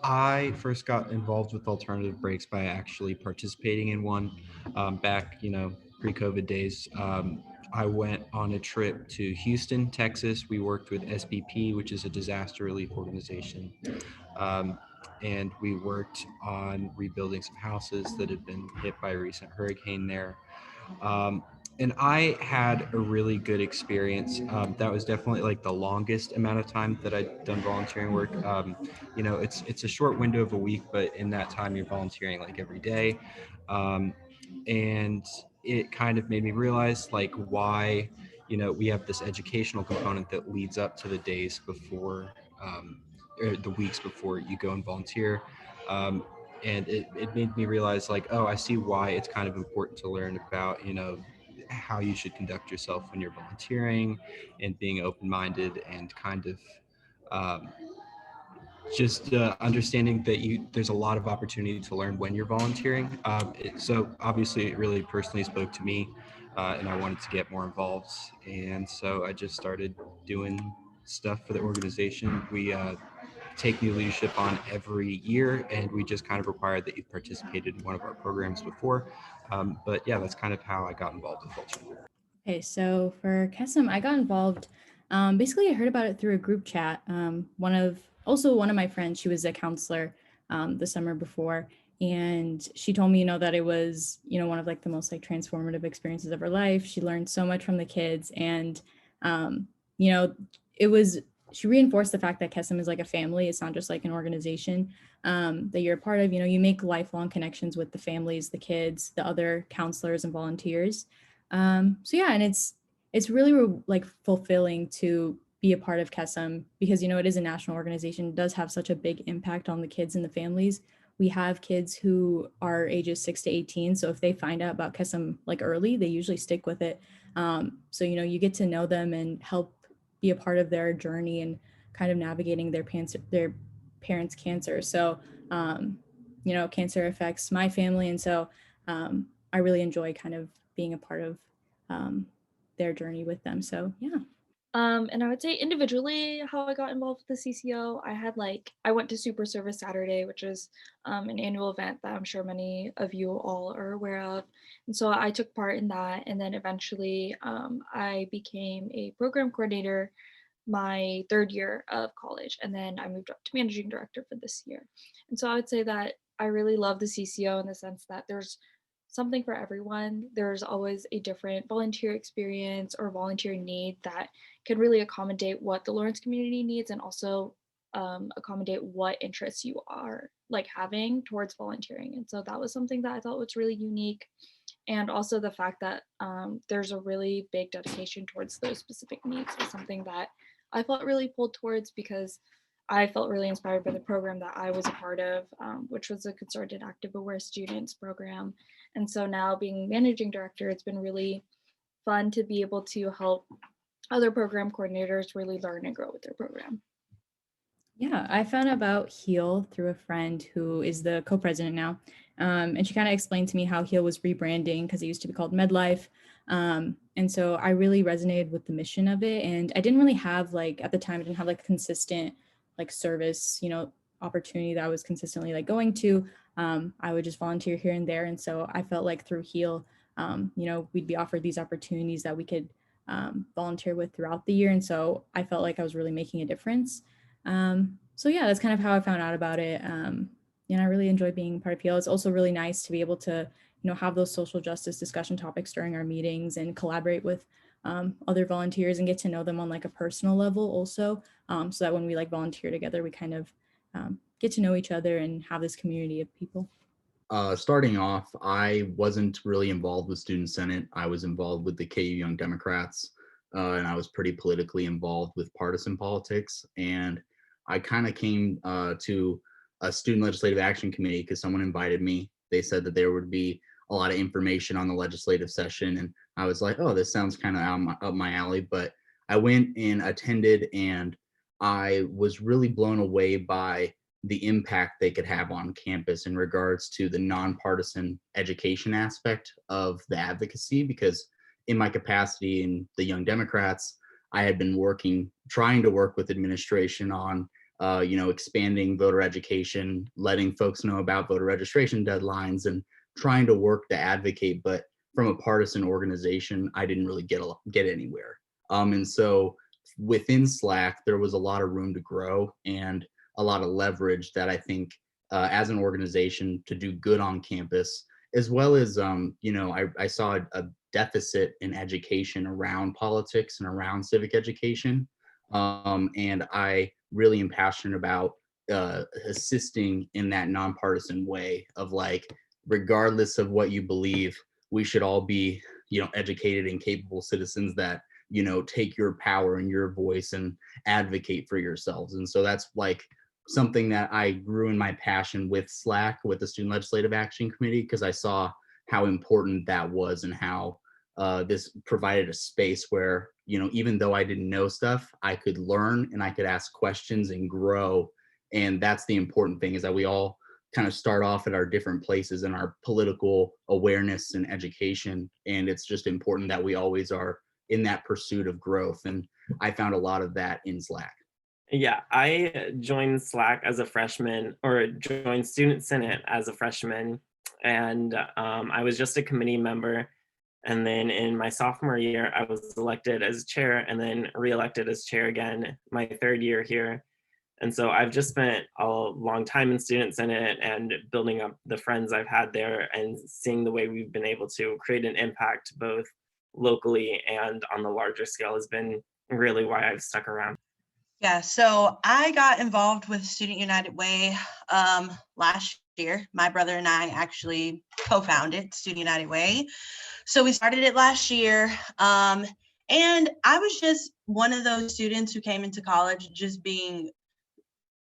I first got involved with alternative breaks by actually participating in one back, pre-COVID days. I went on a trip to Houston, Texas. We worked with SBP, which is a disaster relief organization. Um, and we worked on rebuilding some houses that had been hit by a recent hurricane there. Um, and I had a really good experience. That was definitely like the longest amount of time that I'd done volunteering work. It's a short window of a week, but in that time you're volunteering like every day, um, and it kind of made me realize like why we have this educational component that leads up to the days before, or the weeks before you go and volunteer. Um, and it made me realize like, oh, I see why it's kind of important to learn about how you should conduct yourself when you're volunteering, and being open-minded, and kind of um, just understanding that there's a lot of opportunity to learn when you're volunteering. So obviously it really personally spoke to me, and I wanted to get more involved, and so I just started doing stuff for the organization. We take new leadership on every year, and we just kind of require that you've participated in one of our programs before. But yeah, that's kind of how I got involved with volunteering. Okay, so for KESM, I got involved. Basically, I heard about it through a group chat. One of my friends, she was a counselor the summer before, and she told me, that it was, one of like the most like transformative experiences of her life. She learned so much from the kids, and um, you know, it was. She reinforced the fact that KESM is like a family. It's not just like an organization that you're a part of. You make lifelong connections with the families, the kids, the other counselors and volunteers. So yeah, and it's really like fulfilling to be a part of KESM because it is a national organization. It does have such a big impact on the kids and the families. We have kids who are ages 6 to 18, so if they find out about KESM like early, they usually stick with it. So you get to know them and help be a part of their journey and kind of navigating their parents' cancer. So cancer affects my family, and so I really enjoy kind of being a part of um, their journey with them. So yeah. And I would say individually how I got involved with the CCO, I went to Super Service Saturday, which is an annual event that I'm sure many of you all are aware of. And so I took part in that. And then eventually I became a program coordinator my third year of college. And then I moved up to managing director for this year. And so I would say that I really love the CCO in the sense that there's something for everyone. There's always a different volunteer experience or volunteer need that can really accommodate what the Lawrence community needs and also accommodate what interests you are like having towards volunteering. And so that was something that I thought was really unique. And also the fact that there's a really big dedication towards those specific needs was something that I felt really pulled towards because I felt really inspired by the program that I was a part of, which was a concerted active aware students program. And so now being managing director, it's been really fun to be able to help other program coordinators really learn and grow with their program. Yeah, I found out about Heal through a friend who is the co-president now. And she kind of explained to me how Heal was rebranding because it used to be called MedLife. And so I really resonated with the mission of it. And I didn't really have like, at the time, I didn't have like consistent like service, opportunity that I was consistently like going to. I would just volunteer here and there. And so I felt like through Heal, we'd be offered these opportunities that we could volunteer with throughout the year. And so I felt like I was really making a difference. So yeah, that's kind of how I found out about it. And I really enjoy being part of PL. It's also really nice to be able to, have those social justice discussion topics during our meetings and collaborate with other volunteers and get to know them on like a personal level also. So that when we like volunteer together, we kind of get to know each other and have this community of people. Starting off, I wasn't really involved with Student Senate. I was involved with the KU Young Democrats, and I was pretty politically involved with partisan politics. And I kind of came to a Student Legislative Action Committee because someone invited me. They said that there would be a lot of information on the legislative session, and I was like, "Oh, this sounds kind of up my alley." But I went and attended, and I was really blown away by the impact they could have on campus in regards to the nonpartisan education aspect of the advocacy. Because in my capacity in the Young Democrats, I had been trying to work with administration on expanding voter education, letting folks know about voter registration deadlines, and trying to work to advocate. But from a partisan organization, I didn't really get anywhere. And so within Slack, there was a lot of room to grow and a lot of leverage that I think as an organization to do good on campus, as well as, I saw a deficit in education around politics and around civic education. And I really am passionate about assisting in that nonpartisan way of like, regardless of what you believe, we should all be, educated and capable citizens that, take your power and your voice and advocate for yourselves. And so that's like something that I grew in my passion with Slack, with the Student Legislative Action Committee, because I saw how important that was and how this provided a space where, even though I didn't know stuff, I could learn and I could ask questions and grow. And that's the important thing, is that we all kind of start off at our different places in our political awareness and education. And it's just important that we always are in that pursuit of growth. And I found a lot of that in Slack. Yeah, I joined Slack as a freshman, or joined Student Senate as a freshman. And I was just a committee member. And then in my sophomore year, I was elected as chair and then reelected as chair again my third year here. And so I've just spent a long time in Student Senate and building up the friends I've had there and seeing the way we've been able to create an impact both locally and on the larger scale has been really why I've stuck around. Yeah, so I got involved with Student United Way last year. My brother and I actually co-founded Student United Way. So we started it last year. And I was just one of those students who came into college just being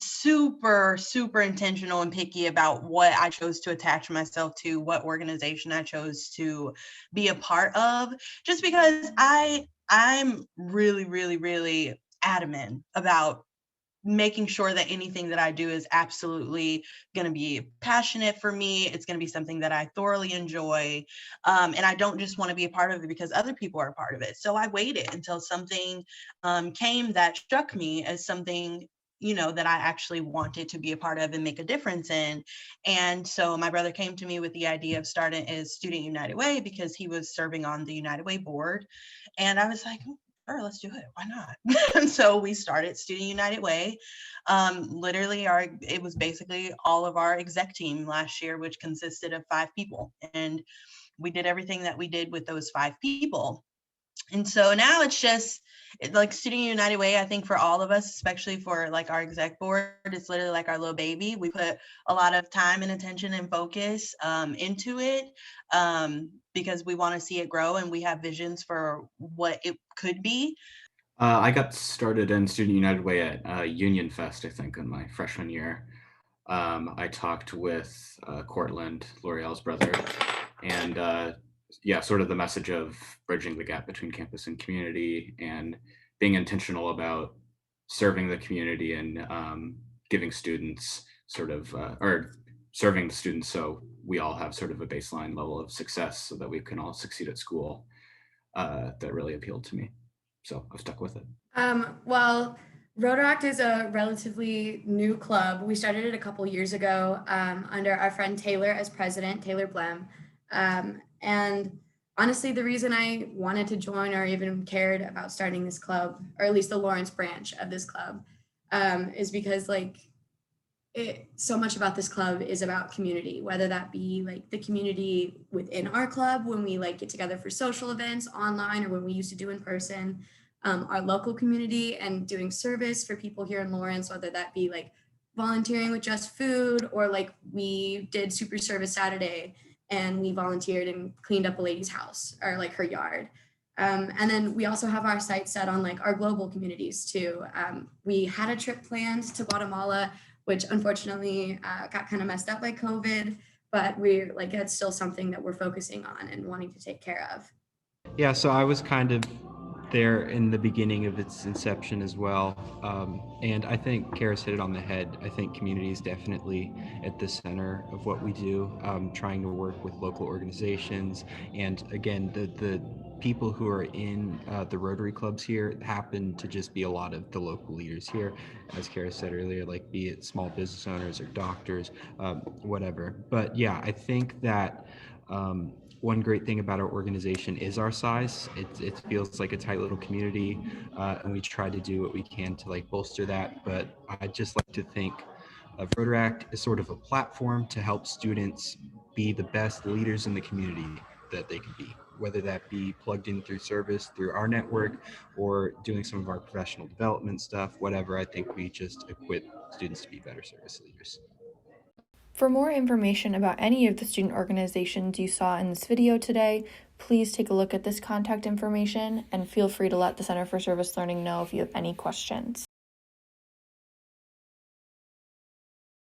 super, super intentional and picky about what I chose to attach myself to, what organization I chose to be a part of, just because I'm really, really, really adamant about making sure that anything that I do is absolutely going to be passionate for me. It's going to be something that I thoroughly enjoy. And I don't just want to be a part of it because other people are a part of it. So I waited until something came that struck me as something, that I actually wanted to be a part of and make a difference in. And so my brother came to me with the idea of starting as Student United Way because he was serving on the United Way board. And I was like, sure, let's do it. Why not? And so we started Student United Way. Literally, it was basically all of our exec team last year, which consisted of 5 people. And we did everything that we did with those 5 people. And so now it's just like Student United Way, I think for all of us, especially for like our exec board, it's literally like our little baby. We put a lot of time and attention and focus into it because we want to see it grow and we have visions for what it could be. I got started in Student United Way at Union Fest, I think, in my freshman year. I talked with Cortland, L'Oreal's brother, and sort of the message of bridging the gap between campus and community and being intentional about serving the community and giving students or serving the students so we all have sort of a baseline level of success so that we can all succeed at school. That really appealed to me. So I've stuck with it. Well, Rotaract is a relatively new club. We started it a couple years ago under our friend Taylor as president, Taylor Blem. And honestly, the reason I wanted to join or even cared about starting this club, or at least the Lawrence branch of this club, is because so much about this club is about community, whether that be like the community within our club when we get together for social events online or when we used to do in person, our local community and doing service for people here in Lawrence, whether that be volunteering with Just Food or we did Super Service Saturday and we volunteered and cleaned up a lady's house or her yard. And then we also have our sights set on our global communities too. We had a trip planned to Guatemala, which unfortunately got kind of messed up by COVID, but it's still something that we're focusing on and wanting to take care of. Yeah, so I was kind of there in the beginning of its inception as well. And I think Karis hit it on the head. I think community is definitely at the center of what we do, trying to work with local organizations. And again, the people who are in the Rotary clubs here happen to just be a lot of the local leaders here, as Karis said earlier, like be it small business owners or doctors, whatever. But yeah, I think that one great thing about our organization is our size. It feels like a tight little community, and we try to do what we can to like bolster that. But I just like to think of Rotaract as sort of a platform to help students be the best leaders in the community that they can be, whether that be plugged in through service through our network or doing some of our professional development stuff, whatever. I think we just equip students to be better service leaders. For more information about any of the student organizations you saw in this video today, please take a look at this contact information and feel free to let the Center for Service Learning know if you have any questions.